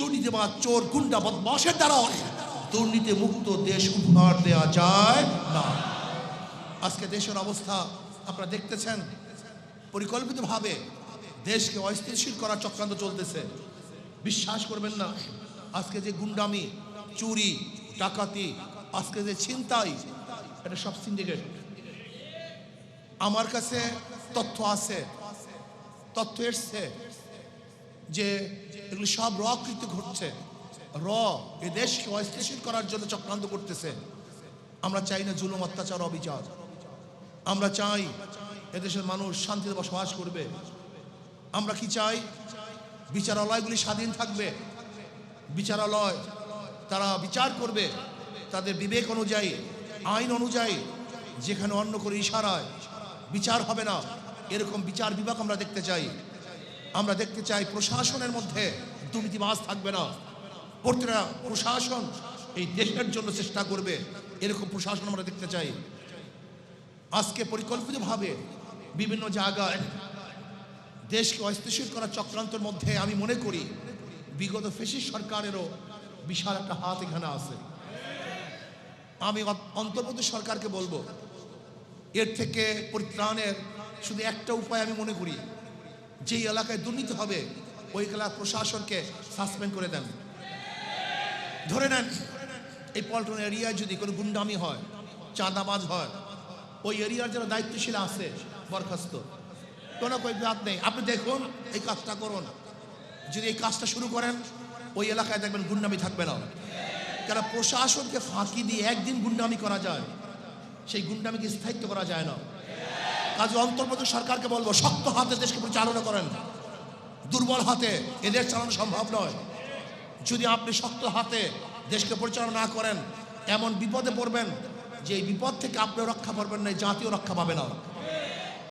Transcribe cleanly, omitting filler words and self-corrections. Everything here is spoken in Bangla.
দুর্নীতিবাদ, চোর, গুন্ডা, বদমাশের দ্বারা দুর্নীতি মুক্ত দেশ উপহার দেওয়া যায় না। আজকে দেশের অবস্থা আপনারা দেখতেছেন, পরিকল্পিতভাবে দেশকে অস্থিতিশীল করার চক্রান্ত চলতেছে। বিশ্বাস করবেন না, আজকে যে গুন্ডামি, চুরি, ডাকাতি, আজকে যে ছিনতাই, এটা সব সিন্ডিকেট। আমার কাছে তথ্য আছে, তথ্য এসছে যে এগুলো সব র কৃত্য ঘটছে। এ দেশকে অস্থিতিশীল করার জন্য চক্রান্ত করতেছে। আমরা চাই না জুলুম, অত্যাচার, অবিচার। আমরা চাই এদেশের মানুষ শান্তিতে বসবাস করবে। আমরা কি চাই? বিচারালয়গুলি স্বাধীন থাকবে। বিচারালয় তারা বিচার করবে তাদের বিবেক অনুযায়ী, আইন অনুযায়ী। যেখানে অন্য করে ইশারায় বিচার হবে না, এরকম বিচার বিভাগ আমরা দেখতে চাই। আমরা দেখতে চাই প্রশাসনের মধ্যে দুর্নীতিবাজ থাকবে না। প্রতিটা প্রশাসন এই দেশের জন্য চেষ্টা করবে, এরকম প্রশাসন আমরা দেখতে চাই। আজকে পরিকল্পিতভাবে বিভিন্ন জায়গায় দেশকে অস্থিতিশীল করার চক্রান্তের মধ্যে আমি মনে করি বিগত ফ্যাসিস্ট সরকারেরও বিশাল একটা হাত এখানে আছে। আমি অন্তর্বর্তী সরকারকে বলবো, এর থেকে পরিত্রাণের শুধু একটা উপায় আমি মনে করি, যেই এলাকায় দুর্নীতি হবে ওই এলাকার প্রশাসনকে সাসপেন্ড করে দেন। ধরে নেন এই পল্টন এরিয়ায় যদি কোনো গুন্ডামি হয়, চাঁদাবাজ হয়, ওই এরিয়ার যারা দায়িত্বশীল আছে বরখাস্ত, কোনো বাদ নেই। আপনি দেখুন, এই কাজটা করুন। যদি এই কাজটা শুরু করেন, ওই এলাকায় দেখবেন গুন্ডামি থাকবে না। কারণ প্রশাসনকে ফাঁকি দিয়ে একদিন গুন্ডামি করা যায়, সেই গুন্ডামিকে স্থায়িত্ব করা যায় না। কাজে অন্তর্বর্তী সরকারকে বলবো, শক্ত হাতে দেশকে পরিচালনা করেন। দুর্বল হাতে এদের চালানো সম্ভব নয়। যদি আপনি শক্ত হাতে দেশকে পরিচালনা না করেন, এমন বিপদে পড়বেন যে এই বিপদ থেকে আপনিও রক্ষা পাবেন না, জাতীয় রক্ষা পাবে না।